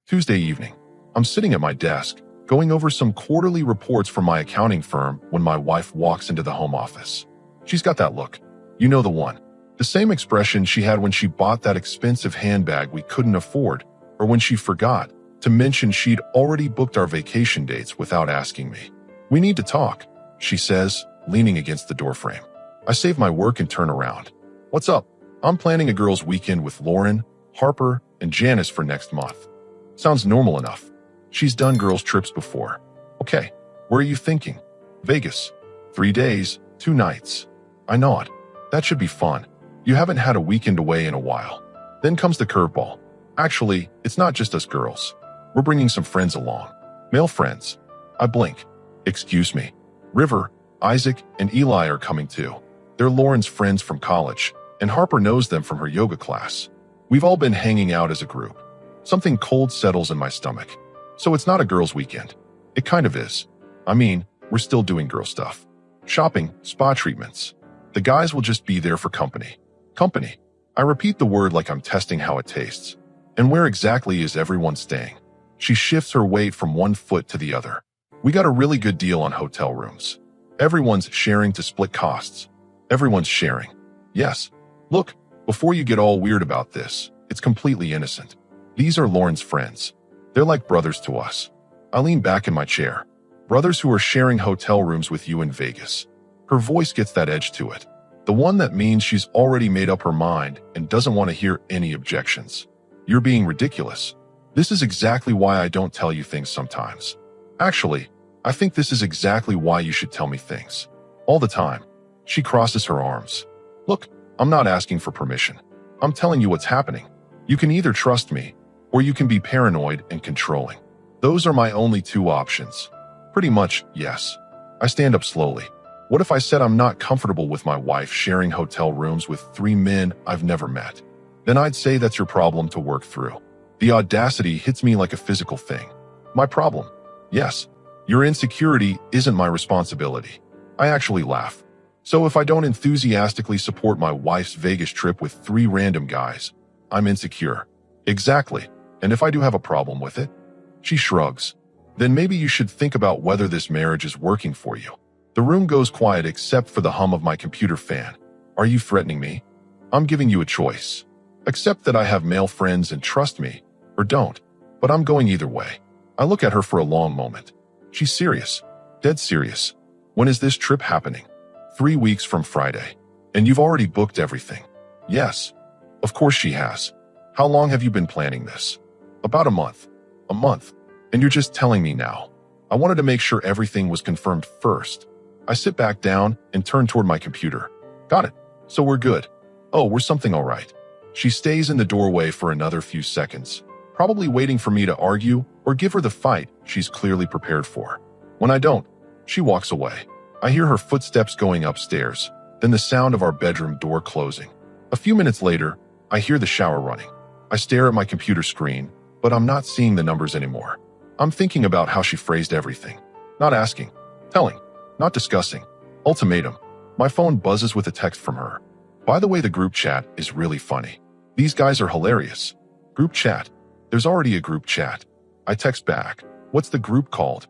Tuesday evening. I'm sitting at my desk, going over some quarterly reports from my accounting firm when my wife walks into the home office. She's got that look. You know the one. The same expression she had when she bought that expensive handbag we couldn't afford, or when she forgot to mention she'd already booked our vacation dates without asking me. "We need to talk," she says, leaning against the doorframe. I save my work and turn around. "What's up?" "I'm planning a girls' weekend with Lauren, Harper, and Janice for next month." Sounds normal enough. She's done girls' trips before. "Okay, where are you thinking?" "Vegas. 3 days, 2 nights." I nod. "That should be fun. You haven't had a weekend away in a while." Then comes the curveball. "Actually, it's not just us girls. We're bringing some friends along. Male friends." I blink. "Excuse me. River, Isaac, and Eli are coming too. They're Lauren's friends from college, and Harper knows them from her yoga class. We've all been hanging out as a group." Something cold settles in my stomach. So it's not a girls' weekend. It kind of is. I mean, we're still doing girl stuff. Shopping, spa treatments. The guys will just be there for company. Company. I repeat the word like I'm testing how it tastes. "And where exactly is everyone staying?" She shifts her weight from one foot to the other. "We got a really good deal on hotel rooms. Everyone's sharing to split costs." Everyone's sharing. Yes. Look, before you get all weird about this, it's completely innocent. These are Lauren's friends. They're like brothers to us. I lean back in my chair. Brothers who are sharing hotel rooms with you in Vegas. Her voice gets that edge to it. The one that means she's already made up her mind and doesn't want to hear any objections. "You're being ridiculous. This is exactly why I don't tell you things sometimes. Actually, I think this is exactly why you should tell me things. All the time." She crosses her arms. "Look, I'm not asking for permission. I'm telling you what's happening. You can either trust me, or you can be paranoid and controlling. Those are my only 2 options." "Pretty much, yes." I stand up slowly. "What if I said I'm not comfortable with my wife sharing hotel rooms with 3 men I've never met?" "Then I'd say that's your problem to work through." The audacity hits me like a physical thing. "My problem?" "Yes. Your insecurity isn't my responsibility." I actually laugh. "So if I don't enthusiastically support my wife's Vegas trip with 3 random guys, I'm insecure." "Exactly. And if I do have a problem with it?" She shrugs. "Then maybe you should think about whether this marriage is working for you." The room goes quiet except for the hum of my computer fan. "Are you threatening me?" "I'm giving you a choice. Accept that I have male friends and trust me, or don't. But I'm going either way." I look at her for a long moment. She's serious. Dead serious. "When is this trip happening?" 3 weeks from Friday. "And you've already booked everything?" "Yes." Of course she has. "How long have you been planning this?" "About a month." "A month? And you're just telling me now?" I wanted to make sure everything was confirmed first. I sit back down and turn toward my computer. "Got it. So we're good." "Oh, we're something all right." She stays in the doorway for another few seconds, probably waiting for me to argue or give her the fight she's clearly prepared for. When I don't, she walks away. I hear her footsteps going upstairs, then the sound of our bedroom door closing. A few minutes later, I hear the shower running. I stare at my computer screen, but I'm not seeing the numbers anymore. I'm thinking about how she phrased everything. Not asking, telling, not discussing. Ultimatum. My phone buzzes with a text from her. "By the way, the group chat is really funny. These guys are hilarious." Group chat. There's already a group chat. I text back. "What's the group called?"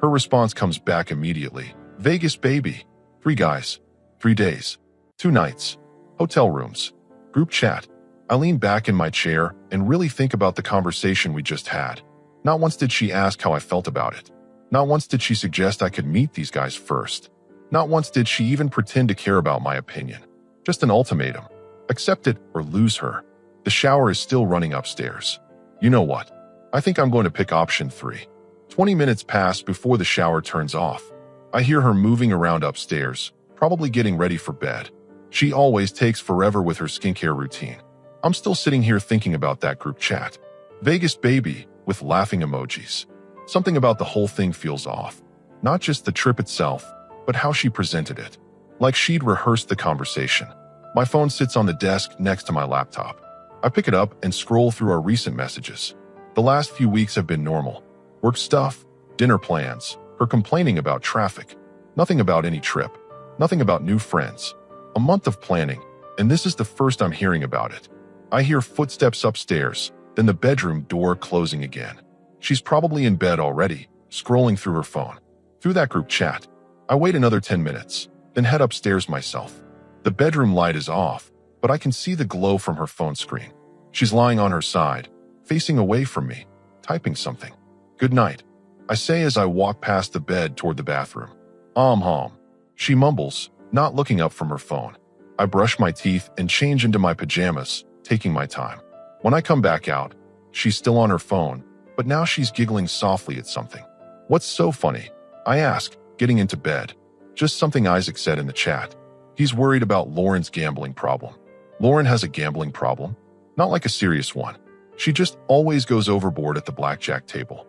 Her response comes back immediately. "Vegas, baby. 3 guys. 3 days. 2 nights. Hotel rooms." Group chat. I lean back in my chair and really think about the conversation we just had. Not once did she ask how I felt about it. Not once did she suggest I could meet these guys first. Not once did she even pretend to care about my opinion. Just an ultimatum. Accept it or lose her. The shower is still running upstairs. You know what? I think I'm going to pick option 3. 20 minutes pass before the shower turns off. I hear her moving around upstairs, probably getting ready for bed. She always takes forever with her skincare routine. I'm still sitting here thinking about that group chat. Vegas, baby, with laughing emojis. Something about the whole thing feels off. Not just the trip itself, but how she presented it. Like she'd rehearsed the conversation. My phone sits on the desk next to my laptop. I pick it up and scroll through our recent messages. The last few weeks have been normal. Work stuff, dinner plans, her complaining about traffic. Nothing about any trip. Nothing about new friends. A month of planning, and this is the first I'm hearing about it. I hear footsteps upstairs, then the bedroom door closing again. She's probably in bed already, scrolling through her phone. Through that group chat, I wait another 10 minutes, then head upstairs myself. The bedroom light is off, but I can see the glow from her phone screen. She's lying on her side, facing away from me, typing something. Good night, I say as I walk past the bed toward the bathroom. Home. She mumbles, not looking up from her phone. I brush my teeth and change into my pajamas, taking my time. When I come back out, she's still on her phone, but now she's giggling softly at something. What's so funny? I ask, getting into bed. Just something Isaac said in the chat. He's worried about Lauren's gambling problem. Lauren has a gambling problem? Not like a serious one. She just always goes overboard at the blackjack table.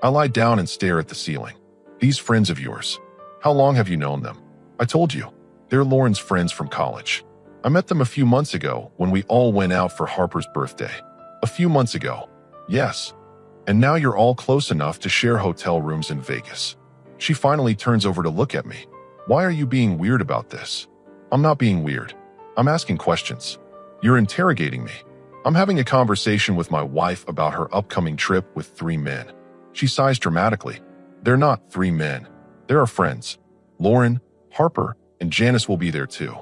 I lie down and stare at the ceiling. These friends of yours, how long have you known them? I told you, they're Lauren's friends from college. I met them a few months ago when we all went out for Harper's birthday. A few months ago. Yes. And now you're all close enough to share hotel rooms in Vegas. She finally turns over to look at me. Why are you being weird about this? I'm not being weird. I'm asking questions. You're interrogating me. I'm having a conversation with my wife about her upcoming trip with 3 men. She sighs dramatically. They're not 3 men. They're our friends. Lauren, Harper, and Janice will be there too.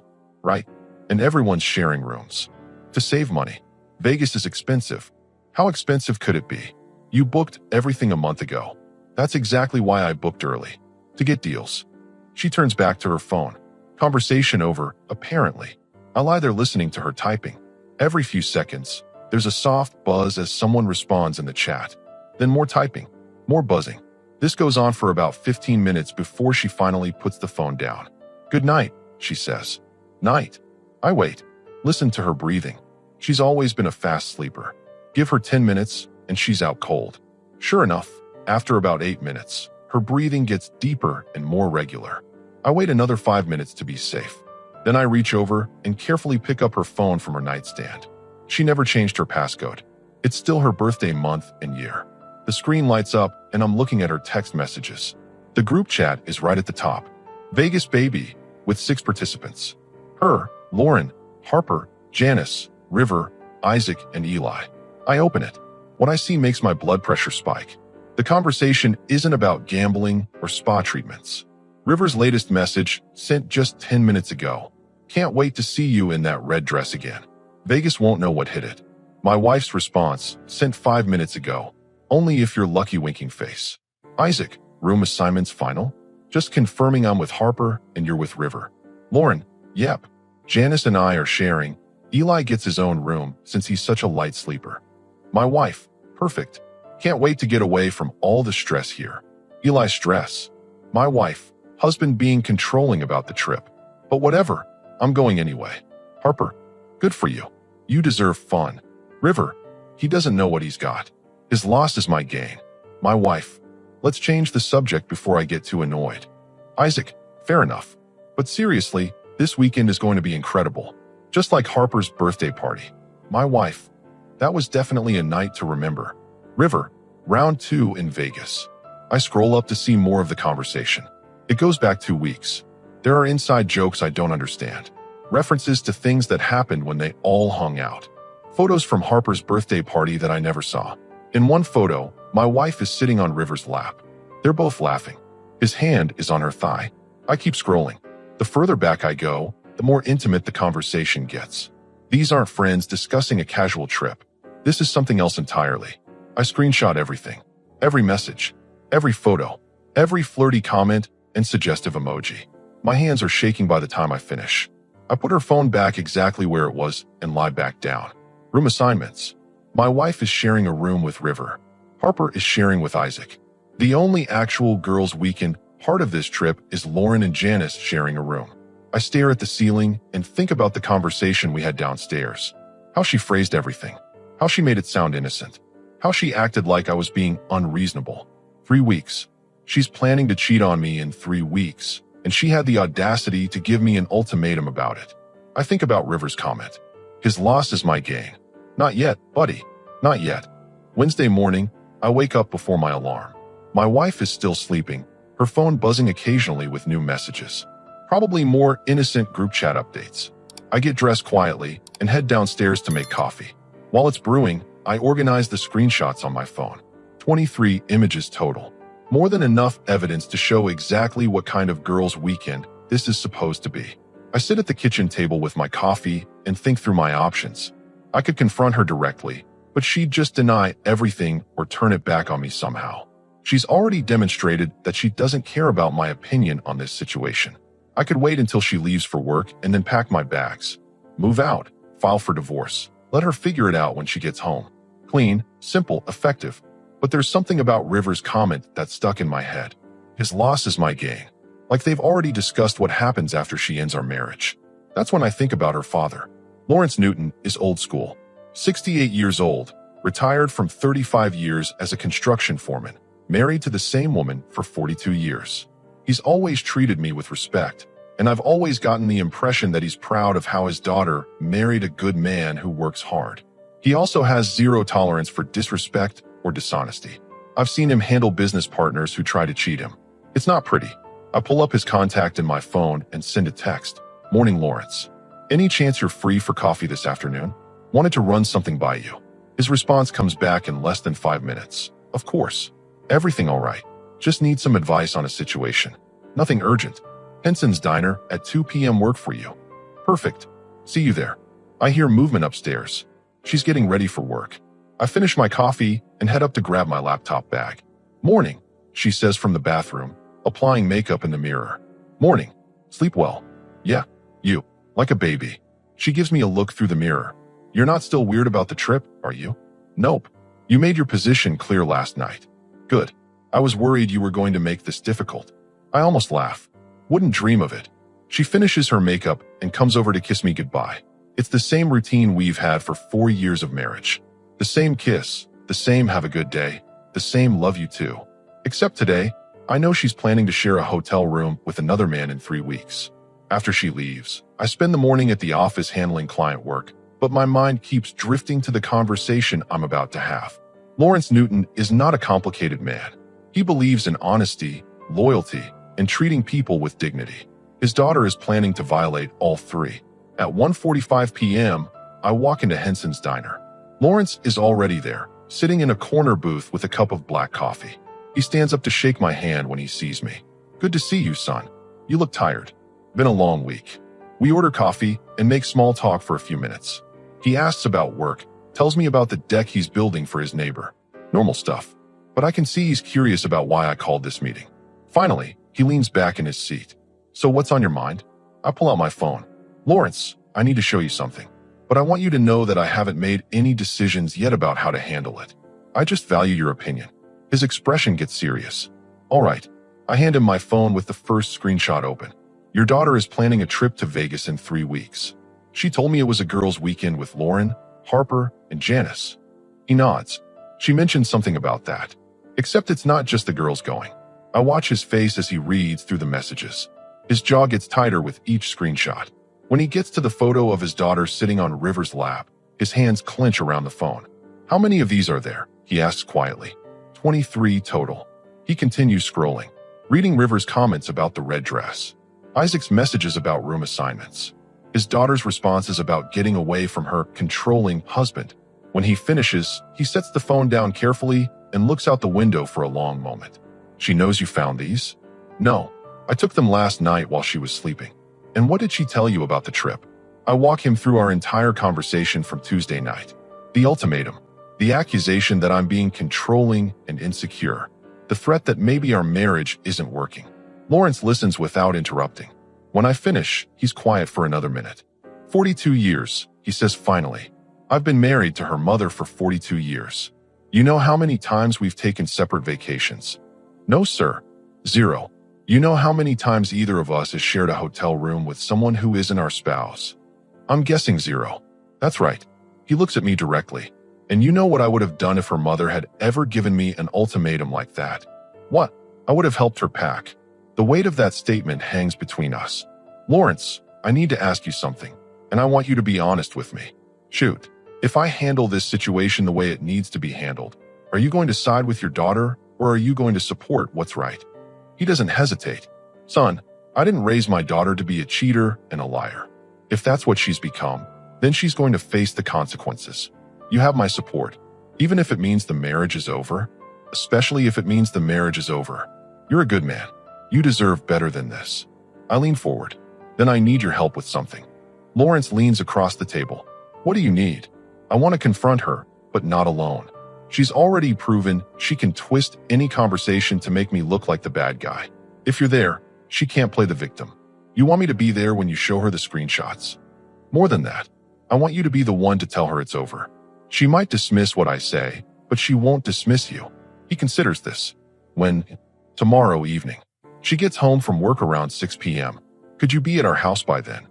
Right? And everyone's sharing rooms. To save money. Vegas is expensive. How expensive could it be? You booked everything a month ago. That's exactly why I booked early. To get deals. She turns back to her phone. Conversation over, apparently. I lie there listening to her typing. Every few seconds, there's a soft buzz as someone responds in the chat. Then more typing, more buzzing. This goes on for about 15 minutes before she finally puts the phone down. Good night, she says. Night. I wait. Listen to her breathing. She's always been a fast sleeper. Give her 10 minutes, and she's out cold. Sure enough, after about 8 minutes, her breathing gets deeper and more regular. I wait another 5 minutes to be safe. Then I reach over and carefully pick up her phone from her nightstand. She never changed her passcode. It's still her birthday month and year. The screen lights up and I'm looking at her text messages. The group chat is right at the top. Vegas baby, with 6 participants. Her, Lauren, Harper, Janice, River, Isaac, and Eli. I open it. What I see makes my blood pressure spike. The conversation isn't about gambling or spa treatments. River's latest message, sent just 10 minutes ago. Can't wait to see you in that red dress again. Vegas won't know what hit it. My wife's response, sent 5 minutes ago. Only if you're lucky winking face. Isaac, room assignments final? Just confirming I'm with Harper and you're with River. Lauren, yep. Janice and I are sharing. Eli gets his own room since he's such a light sleeper. My wife, perfect. Can't wait to get away from all the stress here. Eli stress. My wife, husband being controlling about the trip. But whatever, I'm going anyway. Harper, good for you. You deserve fun. River, he doesn't know what he's got. His loss is my gain. My wife, let's change the subject before I get too annoyed. Isaac, fair enough. But seriously, this weekend is going to be incredible. Just like Harper's birthday party. My wife, that was definitely a night to remember. River, round 2 in Vegas. I scroll up to see more of the conversation. It goes back 2 weeks. There are inside jokes I don't understand. References to things that happened when they all hung out. Photos from Harper's birthday party that I never saw. In one photo, my wife is sitting on River's lap. They're both laughing. His hand is on her thigh. I keep scrolling. The further back I go, the more intimate the conversation gets. These aren't friends discussing a casual trip. This is something else entirely. I screenshot everything. Every message. Every photo. Every flirty comment and suggestive emoji. My hands are shaking by the time I finish. I put her phone back exactly where it was and lie back down. Room assignments. My wife is sharing a room with River. Harper is sharing with Isaac. The only actual girls' weekend part of this trip is Lauren and Janice sharing a room. I stare at the ceiling and think about the conversation we had downstairs. How she phrased everything. How she made it sound innocent. How she acted like I was being unreasonable. 3 weeks. She's planning to cheat on me in 3 weeks, and she had the audacity to give me an ultimatum about it. I think about River's comment. His loss is my gain. Not yet, buddy. Not yet. Wednesday morning, I wake up before my alarm. My wife is still sleeping, her phone buzzing occasionally with new messages. Probably more innocent group chat updates. I get dressed quietly and head downstairs to make coffee. While it's brewing, I organized the screenshots on my phone. 23 images total. More than enough evidence to show exactly what kind of girls' weekend this is supposed to be. I sit at the kitchen table with my coffee and think through my options. I could confront her directly, but she'd just deny everything or turn it back on me somehow. She's already demonstrated that she doesn't care about my opinion on this situation. I could wait until she leaves for work and then pack my bags. Move out, file for divorce. Let her figure it out when she gets home. Clean, simple, effective. But there's something about Rivers' comment that stuck in my head. His loss is my gain. Like they've already discussed what happens after she ends our marriage. That's when I think about her father. Lawrence Newton is old school. 68 years old, retired from 35 years as a construction foreman, married to the same woman for 42 years. He's always treated me with respect, and I've always gotten the impression that he's proud of how his daughter married a good man who works hard. He also has zero tolerance for disrespect or dishonesty. I've seen him handle business partners who try to cheat him. It's not pretty. I pull up his contact in my phone and send a text. Morning, Lawrence. Any chance you're free for coffee this afternoon? Wanted to run something by you. His response comes back in less than 5 minutes. Of course. Everything all right. Just need some advice on a situation. Nothing urgent. Henson's Diner at 2 p.m. work for you. Perfect. See you there. I hear movement upstairs. She's getting ready for work. I finish my coffee and head up to grab my laptop bag. Morning, she says from the bathroom, applying makeup in the mirror. Morning. Sleep well. Yeah, you. Like a baby. She gives me a look through the mirror. You're not still weird about the trip, are you? Nope. You made your position clear last night. Good. I was worried you were going to make this difficult. I almost laugh. Wouldn't dream of it. She finishes her makeup and comes over to kiss me goodbye. It's the same routine we've had for 4 years of marriage. The same kiss, the same have a good day, the same love you too. Except today, I know she's planning to share a hotel room with another man in 3 weeks. After she leaves, I spend the morning at the office handling client work, but my mind keeps drifting to the conversation I'm about to have. Lawrence Newton is not a complicated man. He believes in honesty, loyalty, and treating people with dignity. His daughter is planning to violate all three. At 1:45 p.m., I walk into Henson's Diner. Lawrence is already there, sitting in a corner booth with a cup of black coffee. He stands up to shake my hand when he sees me. Good to see you, son. You look tired. Been a long week. We order coffee and make small talk for a few minutes. He asks about work, tells me about the deck he's building for his neighbor. Normal stuff. But I can see he's curious about why I called this meeting. Finally, he leans back in his seat. So what's on your mind? I pull out my phone. Lawrence, I need to show you something. But I want you to know that I haven't made any decisions yet about how to handle it. I just value your opinion. His expression gets serious. All right. I hand him my phone with the first screenshot open. Your daughter is planning a trip to Vegas in 3 weeks. She told me it was a girls' weekend with Lauren, Harper, and Janice. He nods. She mentioned something about that. Except it's not just the girls going. I watch his face as he reads through the messages. His jaw gets tighter with each screenshot. When he gets to the photo of his daughter sitting on River's lap, his hands clench around the phone. How many of these are there? He asks quietly. 23 total. He continues scrolling, reading River's comments about the red dress. Isaac's messages about room assignments. His daughter's responses about getting away from her controlling husband. When he finishes, he sets the phone down carefully and looks out the window for a long moment. She knows you found these? No, I took them last night while she was sleeping. And what did she tell you about the trip? I walk him through our entire conversation from Tuesday night. The ultimatum. The accusation that I'm being controlling and insecure. The threat that maybe our marriage isn't working. Lawrence listens without interrupting. When I finish, he's quiet for another minute. 42 years, he says finally. I've been married to her mother for 42 years. You know how many times we've taken separate vacations? No, sir. 0. You know how many times either of us has shared a hotel room with someone who isn't our spouse? I'm guessing 0. That's right. He looks at me directly. And you know what I would have done if her mother had ever given me an ultimatum like that? What? I would have helped her pack. The weight of that statement hangs between us. Lawrence, I need to ask you something, and I want you to be honest with me. Shoot. If I handle this situation the way it needs to be handled, are you going to side with your daughter, or are you going to support what's right? He doesn't hesitate. Son, I didn't raise my daughter to be a cheater and a liar. If that's what she's become, then she's going to face the consequences. You have my support. Even if it means the marriage is over. Especially if it means the marriage is over. You're a good man. You deserve better than this. I lean forward. Then I need your help with something. Lawrence leans across the table. What do you need? I want to confront her, but not alone. She's already proven she can twist any conversation to make me look like the bad guy. If you're there, she can't play the victim. You want me to be there when you show her the screenshots. More than that, I want you to be the one to tell her it's over. She might dismiss what I say, but she won't dismiss you. He considers this. When? Tomorrow evening. She gets home from work around 6 p.m. Could you be at our house by then?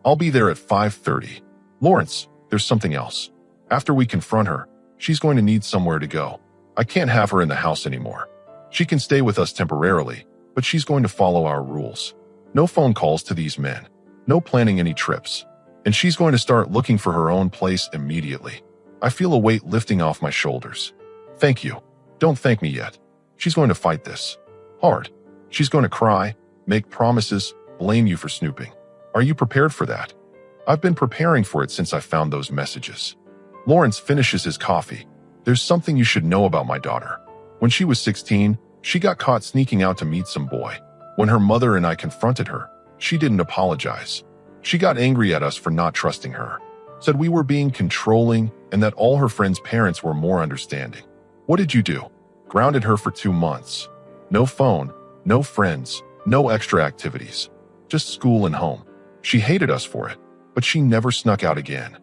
I'll be there at 5:30. Lawrence, there's something else. After we confront her, she's going to need somewhere to go. I can't have her in the house anymore. She can stay with us temporarily, but she's going to follow our rules. No phone calls to these men. No planning any trips. And she's going to start looking for her own place immediately. I feel a weight lifting off my shoulders. Thank you. Don't thank me yet. She's going to fight this. Hard. She's going to cry, make promises, blame you for snooping. Are you prepared for that? I've been preparing for it since I found those messages. Lawrence finishes his coffee. There's something you should know about my daughter. When she was 16, she got caught sneaking out to meet some boy. When her mother and I confronted her, she didn't apologize. She got angry at us for not trusting her, said we were being controlling and that all her friends' parents were more understanding. What did you do? Grounded her for 2 months. No phone, no friends, no extra activities. Just school and home. She hated us for it, but she never snuck out again.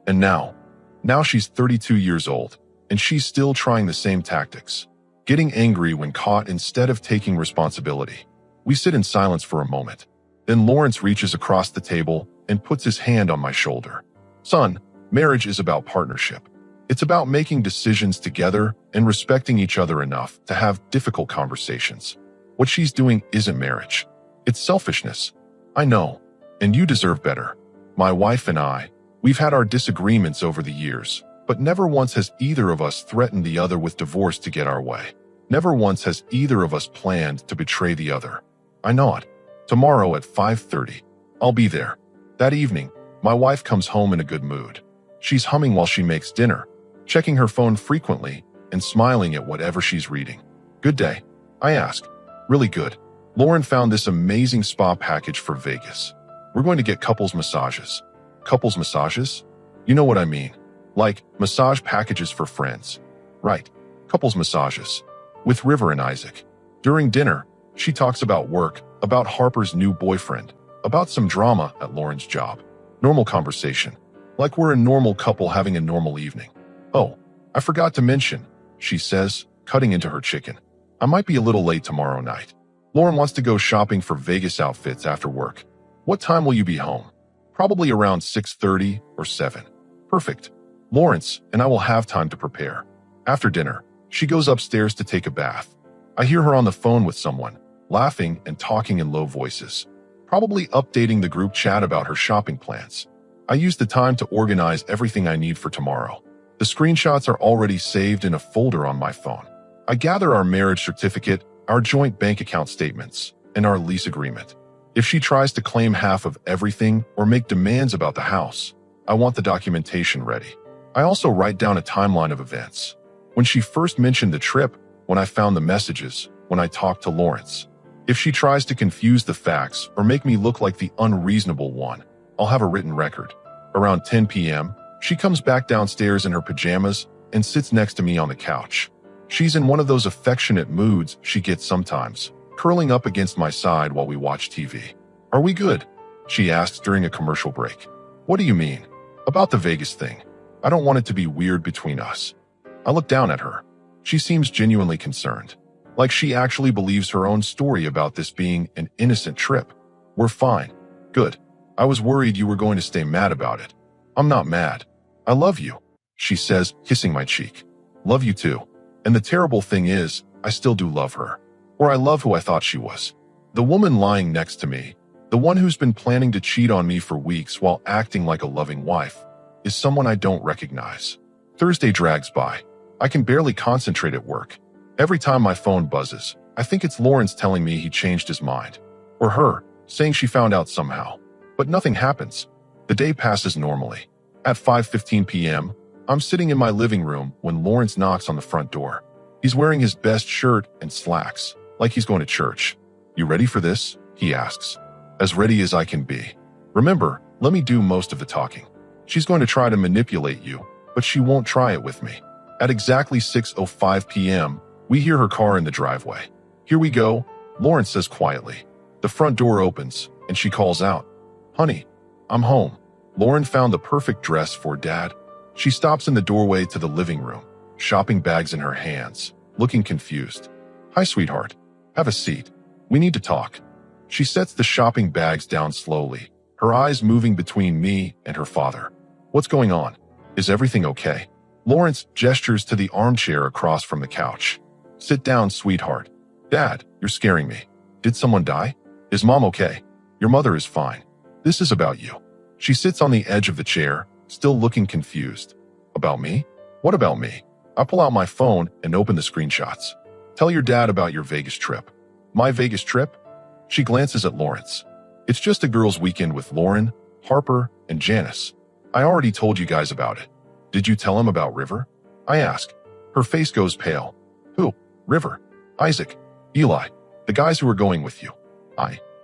And now she's 32 years old, and she's still trying the same tactics. Getting angry when caught instead of taking responsibility. We sit in silence for a moment. Then Lawrence reaches across the table and puts his hand on my shoulder. Son, marriage is about partnership. It's about making decisions together and respecting each other enough to have difficult conversations. What she's doing isn't marriage. It's selfishness. I know, and you deserve better. My wife and I, we've had our disagreements over the years, but never once has either of us threatened the other with divorce to get our way. Never once has either of us planned to betray the other. I know it. Tomorrow at 5:30, I'll be there. That evening, my wife comes home in a good mood. She's humming while she makes dinner, checking her phone frequently and smiling at whatever she's reading. Good day, I ask. Really good. Lauren found this amazing spa package for Vegas. We're going to get couples massages. Couples massages? You know what I mean. Like massage packages for friends. Right. Couples massages. With River and Isaac. During dinner, she talks about work, about Harper's new boyfriend, about some drama at Lauren's job. Normal conversation. Like we're a normal couple having a normal evening. Oh, I forgot to mention, she says, cutting into her chicken. I might be a little late tomorrow night. Lauren wants to go shopping for Vegas outfits after work. What time will you be home? Probably around 6:30 or 7. Perfect. Lawrence and I will have time to prepare. After dinner, she goes upstairs to take a bath. I hear her on the phone with someone, laughing and talking in low voices. Probably updating the group chat about her shopping plans. I use the time to organize everything I need for tomorrow. The screenshots are already saved in a folder on my phone. I gather our marriage certificate, our joint bank account statements, and our lease agreement. If she tries to claim half of everything or make demands about the house, I want the documentation ready. I also write down a timeline of events. When she first mentioned the trip, when I found the messages, when I talked to Lawrence. If she tries to confuse the facts or make me look like the unreasonable one, I'll have a written record. Around 10 p.m., she comes back downstairs in her pajamas and sits next to me on the couch. She's in one of those affectionate moods she gets sometimes, curling up against my side while we watch TV. Are we good? She asks during a commercial break. What do you mean? About the Vegas thing. I don't want it to be weird between us. I look down at her. She seems genuinely concerned. Like she actually believes her own story about this being an innocent trip. We're fine. Good. I was worried you were going to stay mad about it. I'm not mad. I love you, she says, kissing my cheek. Love you too. And the terrible thing is, I still do love her. Or I love who I thought she was. The woman lying next to me, the one who's been planning to cheat on me for weeks while acting like a loving wife, is someone I don't recognize. Thursday drags by. I can barely concentrate at work. Every time my phone buzzes, I think it's Lawrence telling me he changed his mind. Or her, saying she found out somehow. But nothing happens. The day passes normally. At 5:15 p.m., I'm sitting in my living room when Lawrence knocks on the front door. He's wearing his best shirt and slacks, like he's going to church. You ready for this? He asks. As ready as I can be. Remember, let me do most of the talking. She's going to try to manipulate you, but she won't try it with me. At exactly 6:05 p.m., we hear her car in the driveway. Here we go, Lawrence says quietly. The front door opens, and she calls out, "Honey, I'm home." Lauren found the perfect dress for Dad. She stops in the doorway to the living room, shopping bags in her hands, looking confused. "Hi, sweetheart. Have a seat. We need to talk." She sets the shopping bags down slowly, her eyes moving between me and her father. "What's going on? Is everything okay?" Lawrence gestures to the armchair across from the couch. "Sit down, sweetheart." "Dad, you're scaring me. Did someone die? Is Mom okay?" "Your mother is fine. This is about you." She sits on the edge of the chair, still looking confused. "About me? What about me?" I pull out my phone and open the screenshots. "Tell your dad about your Vegas trip." "My Vegas trip?" She glances at Lawrence. "It's just a girls' weekend with Lauren, Harper, and Janice. I already told you guys about it." "Did you tell him about River?" I ask. Her face goes pale. "Who? River? Isaac? Eli? The guys who are going with you?"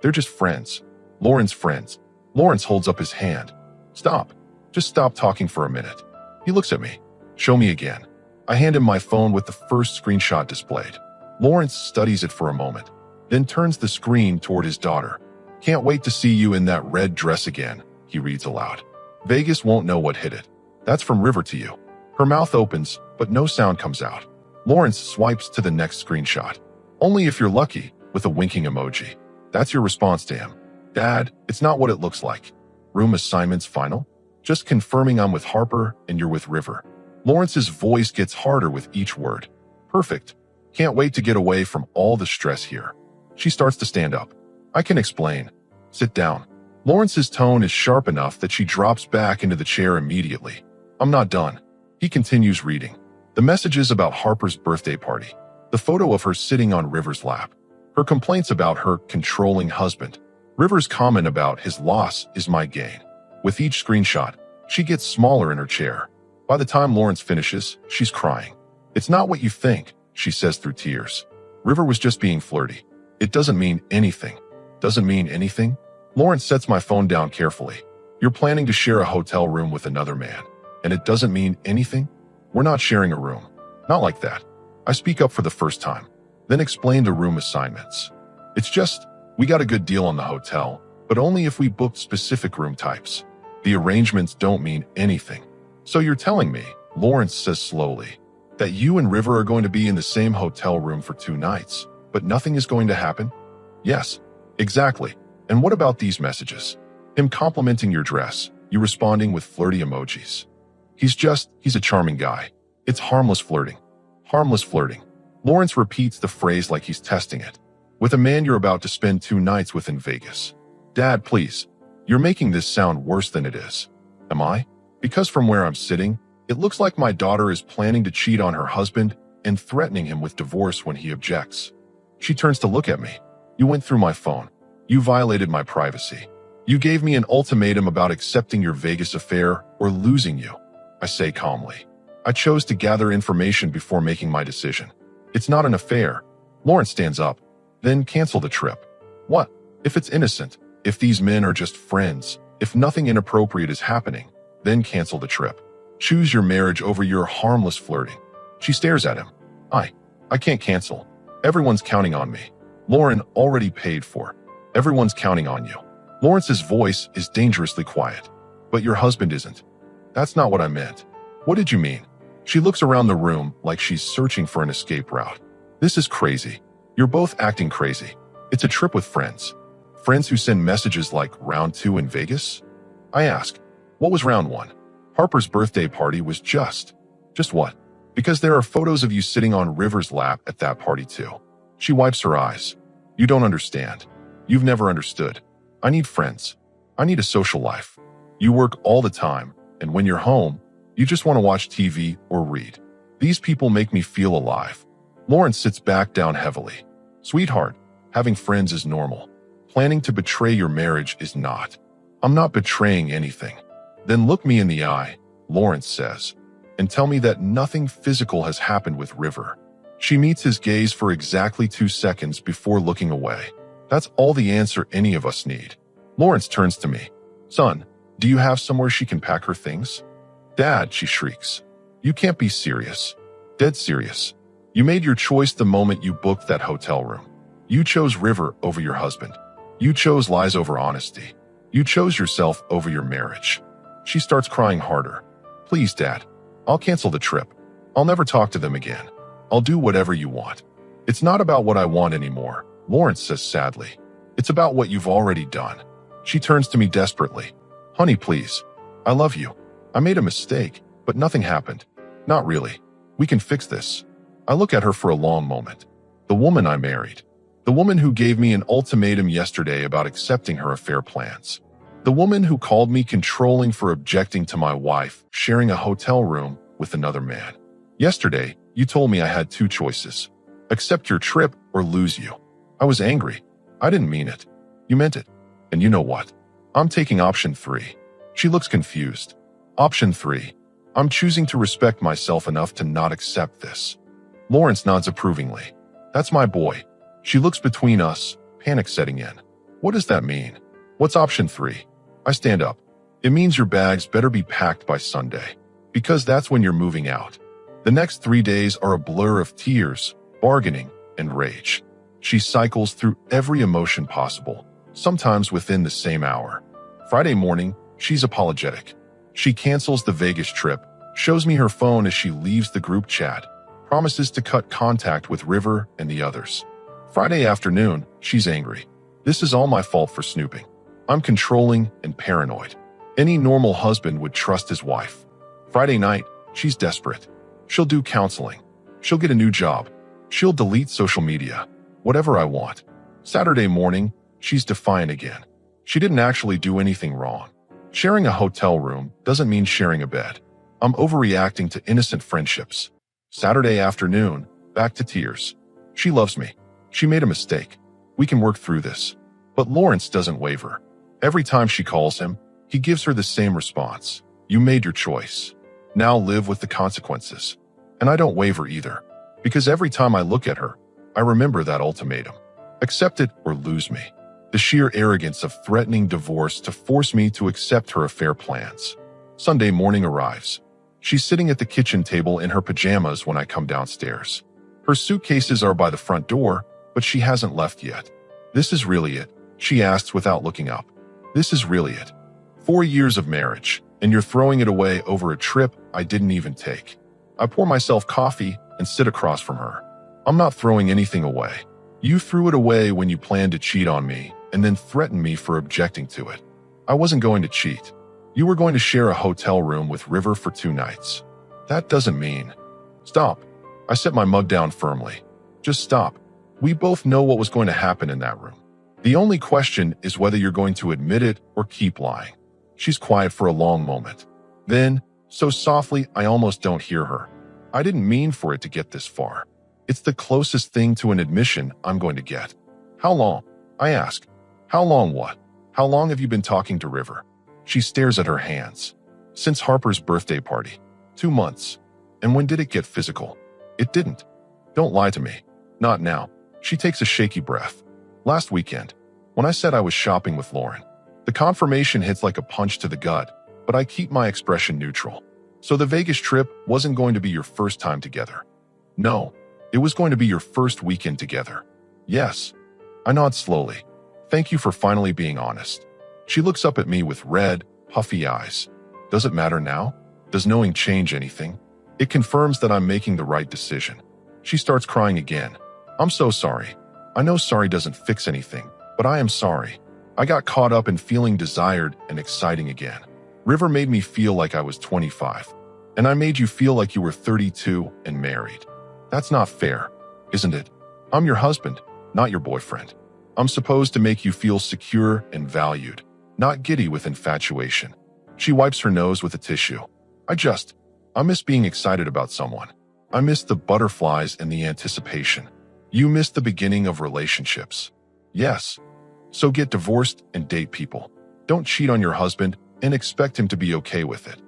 "They're just friends." "Lauren's friends." Lawrence holds up his hand. "Stop. Just stop talking for a minute." He looks at me. "Show me again." I hand him my phone with the first screenshot displayed. Lawrence studies it for a moment, then turns the screen toward his daughter. "Can't wait to see you in that red dress again," he reads aloud. "Vegas won't know what hit it. That's from River to you." Her mouth opens, but no sound comes out. Lawrence swipes to the next screenshot. "Only if you're lucky," with a winking emoji. That's your response to him. "Dad, it's not what it looks like. Room assignments final? Just confirming I'm with Harper and you're with River." Lawrence's voice gets harder with each word. "Perfect. Can't wait to get away from all the stress here." She starts to stand up. "I can explain. Sit down." Lawrence's tone is sharp enough that she drops back into the chair immediately. "I'm not done." He continues reading. The messages about Harper's birthday party. The photo of her sitting on River's lap. Her complaints about her controlling husband. River's comment about his loss is my gain. With each screenshot, she gets smaller in her chair. By the time Lawrence finishes, she's crying. "It's not what you think," she says through tears. "River was just being flirty. It doesn't mean anything." "Doesn't mean anything?" Lawrence sets my phone down carefully. "You're planning to share a hotel room with another man, and it doesn't mean anything? We're not sharing a room. Not like that." I speak up for the first time, then explain the room assignments. "It's just, we got a good deal on the hotel, but only if we booked specific room types. The arrangements don't mean anything." "So you're telling me," Lawrence says slowly, "that you and River are going to be in the same hotel room for 2 nights, but nothing is going to happen?" "Yes, exactly. And what about these messages? Him complimenting your dress, you responding with flirty emojis. He's a charming guy. It's harmless flirting." Harmless flirting. Lawrence repeats the phrase like he's testing it. "With a man you're about to spend 2 nights with in Vegas." "Dad, please. You're making this sound worse than it is." "Am I?" Because from where I'm sitting, it looks like my daughter is planning to cheat on her husband and threatening him with divorce when he objects. She turns to look at me. "You went through my phone. You violated my privacy. You gave me an ultimatum about accepting your Vegas affair or losing you." I say calmly. "I chose to gather information before making my decision. It's not an affair." Lawrence stands up. "Then cancel the trip." "What? If it's innocent, if these men are just friends, if nothing inappropriate is happening, then cancel the trip. Choose your marriage over your harmless flirting." She stares at him. I can't cancel. Everyone's counting on me. Lauren already paid for. Everyone's counting on you." Lawrence's voice is dangerously quiet. "But your husband isn't." "That's not what I meant." "What did you mean?" She looks around the room like she's searching for an escape route. "This is crazy. You're both acting crazy. It's a trip with friends. Friends who send messages like round 2 in Vegas?" I ask. "What was round 1? Harper's birthday party was just what?" "Because there are photos of you sitting on River's lap at that party too." She wipes her eyes. "You don't understand. You've never understood. I need friends. I need a social life. You work all the time, and when you're home, you just want to watch TV or read. These people make me feel alive." Lawrence sits back down heavily. "Sweetheart, having friends is normal. Planning to betray your marriage is not." "I'm not betraying anything." "Then look me in the eye," Lawrence says. and tell me that nothing physical has happened with River. She meets his gaze for exactly 2 seconds before looking away. That's all the answer any of us need. Lawrence turns to me. Son, do you have somewhere she can pack her things? Dad, she shrieks. You can't be serious. Dead serious. You made your choice the moment you booked that hotel room. You chose River over your husband. You chose lies over honesty. You chose yourself over your marriage. She starts crying harder. Please, Dad. I'll cancel the trip. I'll never talk to them again. I'll do whatever you want. It's not about what I want anymore, Lawrence says sadly. It's about what you've already done. She turns to me desperately. Honey, please. I love you. I made a mistake, but nothing happened. Not really. We can fix this. I look at her for a long moment. The woman I married. The woman who gave me an ultimatum yesterday about accepting her affair plans. The woman who called me controlling for objecting to my wife sharing a hotel room with another man. Yesterday, you told me I had 2 choices. Accept your trip or lose you. I was angry. I didn't mean it. You meant it. And you know what? I'm taking option 3. She looks confused. Option 3. I'm choosing to respect myself enough to not accept this. Lawrence nods approvingly. That's my boy. She looks between us, panic setting in. What does that mean? What's option 3? I stand up. It means your bags better be packed by Sunday. Because that's when you're moving out. The next 3 days are a blur of tears, bargaining, and rage. She cycles through every emotion possible, sometimes within the same hour. Friday morning, she's apologetic. She cancels the Vegas trip, shows me her phone as she leaves the group chat, promises to cut contact with River and the others. Friday afternoon, she's angry. This is all my fault for snooping. I'm controlling and paranoid. Any normal husband would trust his wife. Friday night, she's desperate. She'll do counseling. She'll get a new job. She'll delete social media. Whatever I want. Saturday morning, she's defiant again. She didn't actually do anything wrong. Sharing a hotel room doesn't mean sharing a bed. I'm overreacting to innocent friendships. Saturday afternoon, back to tears. She loves me. She made a mistake. We can work through this. But Lawrence doesn't waver. Every time she calls him, he gives her the same response. You made your choice. Now live with the consequences. And I don't waver either. Because every time I look at her, I remember that ultimatum. Accept it or lose me. The sheer arrogance of threatening divorce to force me to accept her affair plans. Sunday morning arrives. She's sitting at the kitchen table in her pajamas when I come downstairs. Her suitcases are by the front door, but she hasn't left yet. This is really it, she asks without looking up. This is really it. 4 years of marriage, and you're throwing it away over a trip I didn't even take. I pour myself coffee and sit across from her. I'm not throwing anything away. You threw it away when you planned to cheat on me and then threatened me for objecting to it. I wasn't going to cheat. You were going to share a hotel room with River for 2 nights. That doesn't mean... Stop. I set my mug down firmly. Just stop. We both know what was going to happen in that room. The only question is whether you're going to admit it or keep lying. She's quiet for a long moment. Then, so softly I almost don't hear her. I didn't mean for it to get this far. It's the closest thing to an admission I'm going to get. How long? I ask. How long what? How long have you been talking to River? She stares at her hands. Since Harper's birthday party. 2 months. And when did it get physical? It didn't. Don't lie to me. Not now. She takes a shaky breath. Last weekend, when I said I was shopping with Lauren. The confirmation hits like a punch to the gut, but I keep my expression neutral. So the Vegas trip wasn't going to be your first time together. No, it was going to be your first weekend together. Yes. I nod slowly. Thank you for finally being honest. She looks up at me with red, puffy eyes. Does it matter now? Does knowing change anything? It confirms that I'm making the right decision. She starts crying again. I'm so sorry. I know sorry doesn't fix anything, but I am sorry. I got caught up in feeling desired and exciting again. River made me feel like I was 25, and I made you feel like you were 32 and married. That's not fair, isn't it? I'm your husband, not your boyfriend. I'm supposed to make you feel secure and valued, not giddy with infatuation. She wipes her nose with a tissue. I miss being excited about someone. I miss the butterflies and the anticipation. You miss the beginning of relationships. Yes. So get divorced and date people. Don't cheat on your husband and expect him to be okay with it.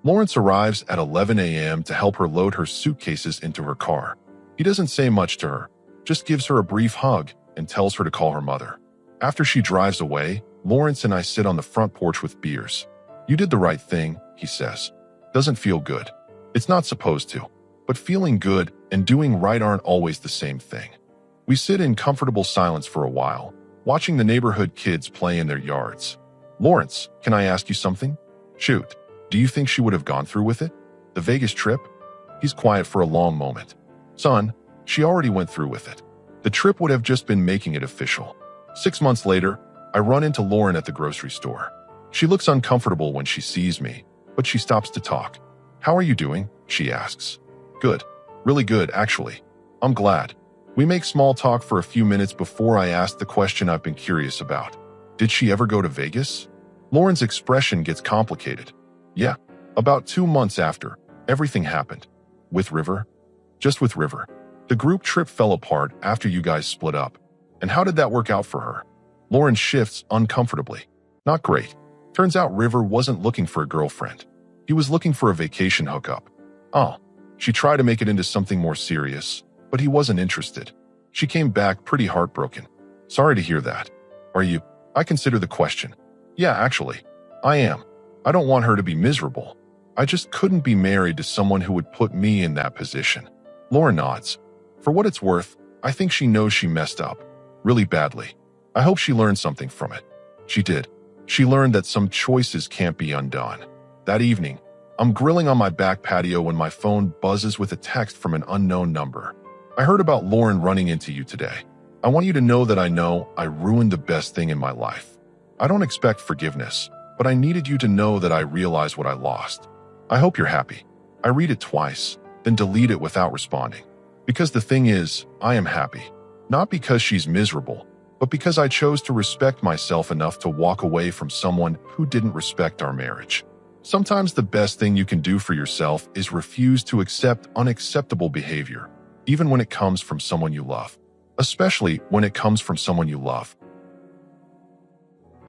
Lawrence arrives at 11 a.m. to help her load her suitcases into her car. He doesn't say much to her, just gives her a brief hug and tells her to call her mother. After she drives away, Lawrence and I sit on the front porch with beers. "You did the right thing," he says. "Doesn't feel good. It's not supposed to. But feeling good and doing right aren't always the same thing." We sit in comfortable silence for a while, watching the neighborhood kids play in their yards. "Lawrence, can I ask you something?" "Shoot. Do you think she would have gone through with it? The Vegas trip?" He's quiet for a long moment. "Son, she already went through with it. The trip would have just been making it official." 6 months later, I run into Lauren at the grocery store. She looks uncomfortable when she sees me, but she stops to talk. "How are you doing?" she asks. "Good. Really good, actually. I'm glad." We make small talk for a few minutes before I ask the question I've been curious about. "Did she ever go to Vegas?" Lauren's expression gets complicated. "Yeah. About 2 months after, everything happened." "With River?" "Just with River. The group trip fell apart after you guys split up." "And how did that work out for her?" Lauren shifts uncomfortably. "Not great. Turns out River wasn't looking for a girlfriend. He was looking for a vacation hookup." "Oh." She tried to make it into something more serious, but he wasn't interested. She came back pretty heartbroken. "Sorry to hear that." "Are you?" I consider the question. "Yeah, actually. I am. I don't want her to be miserable. I just couldn't be married to someone who would put me in that position." Lauren nods. "For what it's worth, I think she knows she messed up. Really badly. I hope she learned something from it." She did. She learned that some choices can't be undone. That evening, I'm grilling on my back patio when my phone buzzes with a text from an unknown number. "I heard about Lauren running into you today. I want you to know that I ruined the best thing in my life. I don't expect forgiveness, but I needed you to know that I realized what I lost. I hope you're happy." I read it twice, then delete it without responding. Because the thing is, I am happy. Not because she's miserable, but because I chose to respect myself enough to walk away from someone who didn't respect our marriage. Sometimes the best thing you can do for yourself is refuse to accept unacceptable behavior, even when it comes from someone you love. Especially when it comes from someone you love.